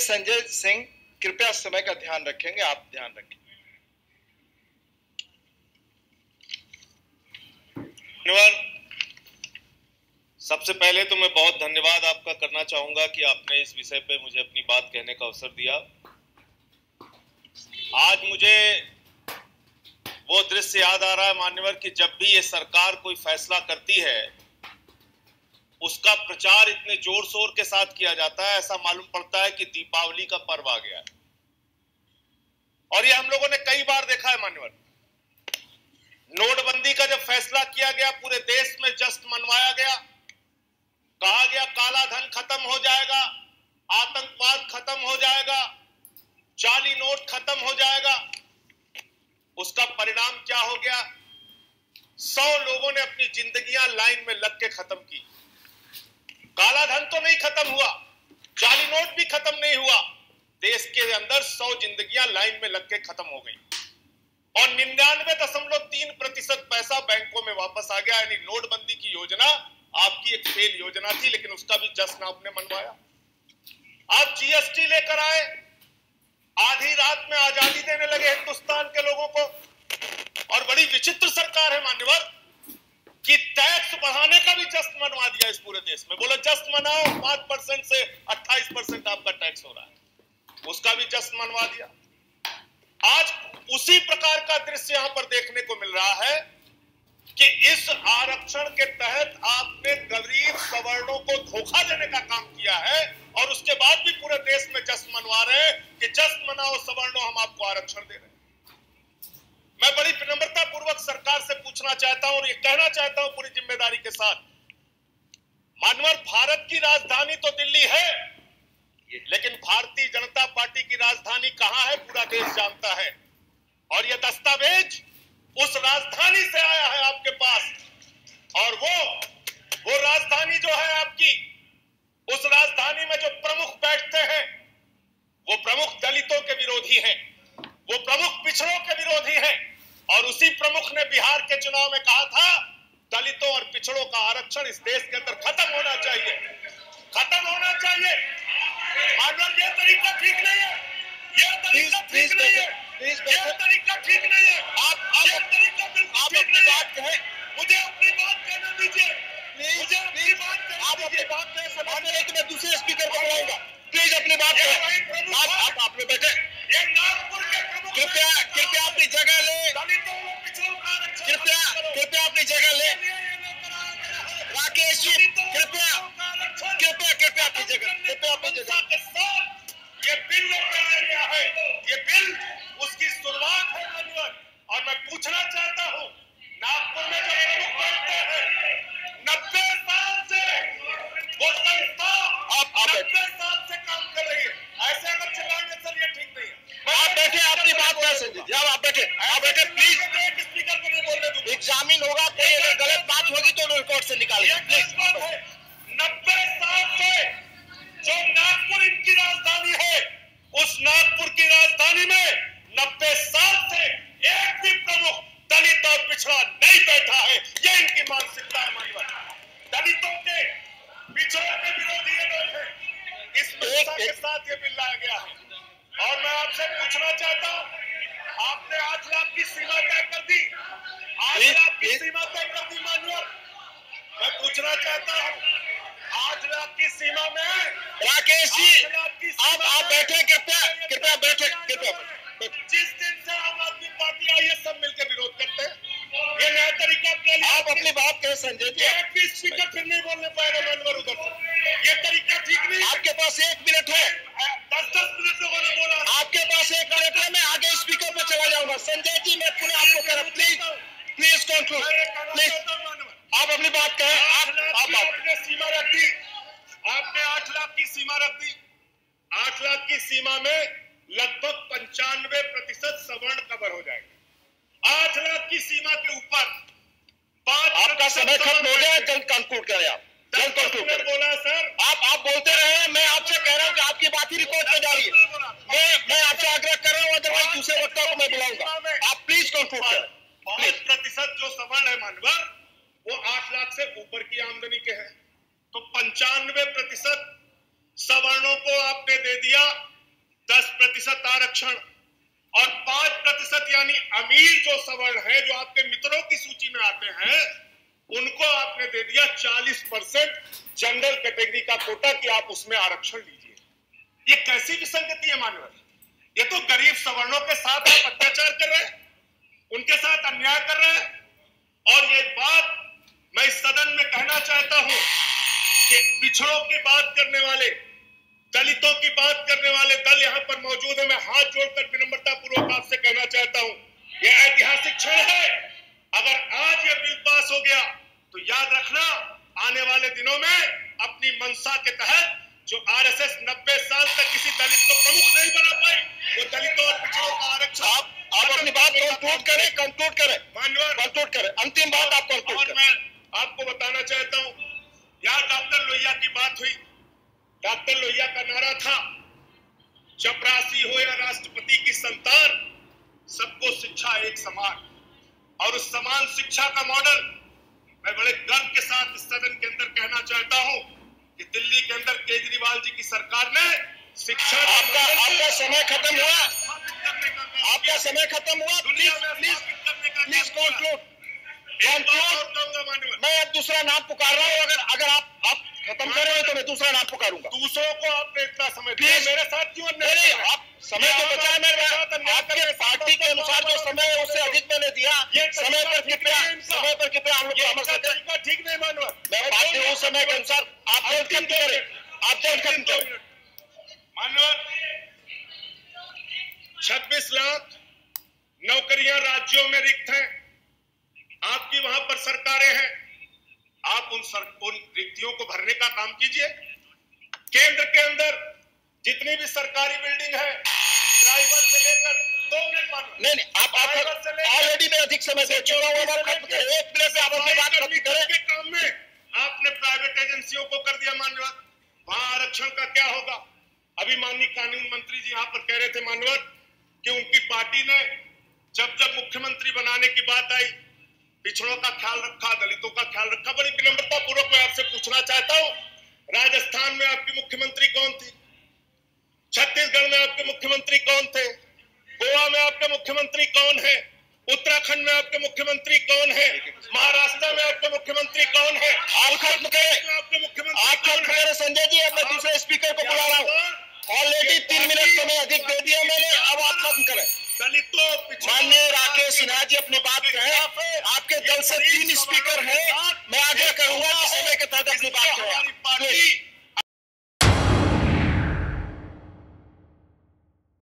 संजय सिंह कृपया समय का ध्यान रखेंगे, आप ध्यान रखें। सबसे पहले तो मैं बहुत धन्यवाद आपका करना चाहूंगा कि आपने इस विषय पे मुझे अपनी बात कहने का अवसर दिया। आज मुझे वो दृश्य याद आ रहा है मान्यवर कि जब भी ये सरकार कोई फैसला करती है उसका प्रचार इतने जोर शोर के साथ किया जाता है, ऐसा मालूम पड़ता है कि दीपावली का पर्व आ गया है। और ये हम लोगों ने कई बार देखा है मान्यवर। नोटबंदी का जब फैसला किया गया पूरे देश में जश्न मनवाया गया, कहा गया काला धन खत्म हो जाएगा, आतंकवाद खत्म हो जाएगा, जाली नोट खत्म हो जाएगा। उसका परिणाम क्या हो गया? 100 लोगों ने अपनी जिंदगियां लाइन में लग के खत्म की। काला धन तो नहीं खत्म हुआ, जाली नोट भी खत्म नहीं हुआ, देश के अंदर 100 जिंदगियां लाइन में लग के खत्म हो गई और 99.3% पैसा बैंकों में वापस आ गया। यानी नोटबंदी की योजना आपकी एक फेल योजना थी, लेकिन उसका भी जश्न आपने मनवाया। आप जीएसटी लेकर आए, आधी रात में आजादी देने लगे हिंदुस्तान के लोगों को। और बड़ी विचित्र सरकार है मान्यवर कि टैक्स बढ़ाने का भी जश्न मनवा दिया इस पूरे देश में। बोलो जश्न मनाओ, 5% से 28% आपका टैक्स हो रहा है, उसका भी जश्न मनवा दिया। आज उसी प्रकार का दृश्य यहां पर देखने को मिल रहा है कि इस आरक्षण के तहत आपने गरीब सवर्णों को धोखा देने का काम किया है और उसके बाद भी पूरे देश में जश्न मनवा रहे हैं कि जश्न मनाओ सवर्णों, हम आपको आरक्षण दे रहे हैं। मैं बड़ी विनम्रता पूर्वक सरकार से पूछना चाहता हूं और ये कहना चाहता हूं पूरी जिम्मेदारी के साथ, मानवर भारत की राजधानी तो दिल्ली है, लेकिन भारतीय जनता पार्टी की राजधानी कहां है पूरा देश जानता है। और यह दस्तावेज उस राजधानी से आया है आपके पास, और वो राजधानी जो है आपकी, उस राजधानी में जो प्रमुख बैठते हैं वो प्रमुख दलितों के विरोधी हैं, वो प्रमुख पिछड़ों के विरोधी हैं। और उसी प्रमुख ने बिहार के चुनाव में कहा था दलितों और पिछड़ों का आरक्षण इस देश के अंदर खत्म होना चाहिए, खत्म होना चाहिए। मानव ये तरीका ठीक नहीं है, ये तरीका ठीक नहीं है, ये तरीका ठीक नहीं है। ये तरीका बिल्कुल ठीक नहीं है। मुझे अपनी बात कहने दीजिए, मुझे अपनी बात कहने दीजिए। आप अपनी बात कहें, समाज में मैं दूसरे स्पीकर को बुलाऊंगा, प्लीज अपनी बात कहें। आप में बैठे, ये नागपुर के प्रमुख, कृपया अपनी जगह ले, कृपया अपनी जगह ले। राकेश जी कृपया अपनी जगह, ये बिल लेकर आया गया है, ये बिल उसकी शुरुआत है मानवर। और मैं पूछना चाहता हूं, नागपुर में जो प्रमुख बैठते हैं 90 साल से वो संस्था 90 साल से काम कर रही है। ऐसे अगर चलाएंगे सर ये ठीक नहीं है। आप बैठे, अपनी बात कर संजय, आप बैठे प्लीज। स्पीकर को नहीं बोलने दूंगा, एग्जामिन होगा, कोई अगर गलत बात होगी तो रिकॉर्ड से निकालिए प्लीज। 90 साल से जो नागपुर इनकी राजधानी है, उस नागपुर की राजधानी में 90 साल से एक भी प्रमुख दलित और पिछड़ा नहीं बैठा है। ये इनकी मानसिकता है मानवर। दलितों के, पिछड़ों के विरोधी ये लोग हैं। इस व्यवस्था के साथ ये बिल लाया गया है। और मैं आपसे पूछना चाहता हूं, आपने 8 लाख की सीमा तय कर दी, 8 लाख की सीमा तय कर दी मानवर। मैं पूछना चाहता हूं, 8 लाख की सीमा में राकेश जी आप बैठे, कृपया बैठे, जिस दिन से आम आदमी पार्टी आई है सब मिलकर विरोध करते हैं। ये नया तरीका अपने लिए। आप अपनी बात कहें संजय जी। एक भी स्पीकर फिर नहीं बोलने पाएगा मानवर उधर से। ये तरीका ठीक नहीं। आपके पास 1 मिनट है, 10-10 मिनट लोगों ने बोला, आपके पास 1 मिनट है, मैं आगे स्पीकर पे चला जाऊंगा। संजय जी मैं पुनः आपको कह रहा हूं, प्लीज कंक्लूड प्लीज। आप अपनी बात कहें। आपने सीमा रख दी, आपने 8 लाख की सीमा रख दी। 8 लाख की सीमा में लगभग 95% सवर्ण कवर हो जाएगा। 8 लाख की सीमा के ऊपर 5 आपका समय खत्म हो गया, जल्द कंक्लूड करें आप। जल्द कंक्लूड करें। बोला सर, आप बोलते रहे, मैं आपसे कह रहा हूं कि आपकी बात ही रिकॉर्ड में जा रही है। मैं आपसे आग्रह कर रहा हूं, अदरवाइज दूसरे वक्ता को मैं बुलाऊंगा। आप प्लीज कंक्लूड करें। 5% जो सवर्ण है मानवर, वो 8 लाख से ऊपर की आमदनी के हैं, तो 95% सवर्णों को आपने दे दिया 10% आरक्षण और 5% यानी अमीर जो सवर्ण है, जो आपके मित्रों की सूची में आते हैं, उनको आपने दे दिया 40% जनरल कैटेगरी का कोटा कि आप उसमें आरक्षण लीजिए। ये कैसी विसंगति है मानव? ये तो गरीब सवर्णों के साथ आप अत्याचार कर रहे हैं, उनके साथ अन्याय कर रहे हैं। और ये बात मैं इस सदन में कहना चाहता हूं कि पिछड़ों की बात करने वाले, दलितों की बात करने वाले दल यहां पर मौजूद है। मैं हाथ जोड़कर विनम्रता पूर्वक आपसे कहना चाहता हूं, यह ऐतिहासिक क्षण है। अगर आज यह बिल पास हो गया तो याद रखना, आने वाले दिनों में अपनी मंशा के तहत जो आरएसएस 90 साल तक किसी दलित को प्रमुख नहीं बना पाई, वो दलितों और पिछड़ों का आरक्षण आप अपनी बात कंक्लूड करें। अंतिम बात आप कंक्लूड करें। मैं आपको बताना चाहता हूं, यार डॉक्टर लोहिया की बात हुई। डॉक्टर लोहिया का नारा था, चपरासी हो या राष्ट्रपति की संतान, सबको शिक्षा एक समान। और उस समान शिक्षा का मॉडल मैं बड़े गर्व के साथ इस सदन के अंदर कहना चाहता हूं कि दिल्ली के अंदर केजरीवाल जी की सरकार ने शिक्षा आपका समय खत्म हुआ। आपका समय खत्म हुआ। Please conclude. मैं अब दूसरा नाम पुकार रहा हूँ। अगर आप खत्म कर रहे हो तो मैं दूसरा नाम पुकारूंगा। दूसरों को आपने इतना समय दिया, मेरे साथ क्यों नहीं? आप समय तो बचाए मेरे साथ। आपके पार्टी के अनुसार जो समय है उससे अधिक मैंने दिया। समय पर कृपया हम लोग समझ सके। ठीक नहीं मानवा। मैं बात कर रहा हूँ समय के अनुसार। आप जल्द खत्म करें। मानवा, 26 लाख नौकरियां राज्यों में रिक्त हैं। आपकी वहां पर सरकारें हैं। आप उन रिक्तियों को भरने का काम कीजिए। केंद्र के अंदर जितनी भी सरकारी बिल्डिंग है, ड्राइवर से लेकर नहीं, आप ऑलरेडी मैं अधिक समय दे चुका हूं। आप खत्म करें। एक मिनट में आप अपनी बात खत्म करें। के काम में आपने प्राइवेट एजेंसियों को कर दिया मान्यवर। वहां आरक्षण का क्या होगा? अभी माननीय कानून मंत्री जी यहाँ पर कह रहे थे मान्यवर कि उनकी पार्टी ने जब मुख्यमंत्री बनाने की बात आई, पिछड़ों का ख्याल रखा, दलितों का ख्याल रखा। बड़ी विनम्रता पूर्वक मैं आपसे पूछना चाहता हूं, राजस्थान में आपकी मुख्यमंत्री कौन थी? छत्तीसगढ़ में आपके मुख्यमंत्री कौन थे? गोवा में आपके मुख्यमंत्री कौन है? उत्तराखंड में आपके मुख्यमंत्री कौन है? महाराष्ट्र में आपके मुख्यमंत्री कौन है? आप खत्म करें। आपके मुख्यमंत्री संजय जी, अब मैं दूसरे स्पीकर को बुला रहा हूँ। ऑलरेडी 3 मिनट समय अधिक दे दिया मैंने। अब आप खत्म करें। दलितों, माननीय राकेश सिन्हा जी अपनी बात कहें। आपके दल से 3 स्पीकर हैं। मैं आग्रह करूंगा कि समय के तहत अपनी बात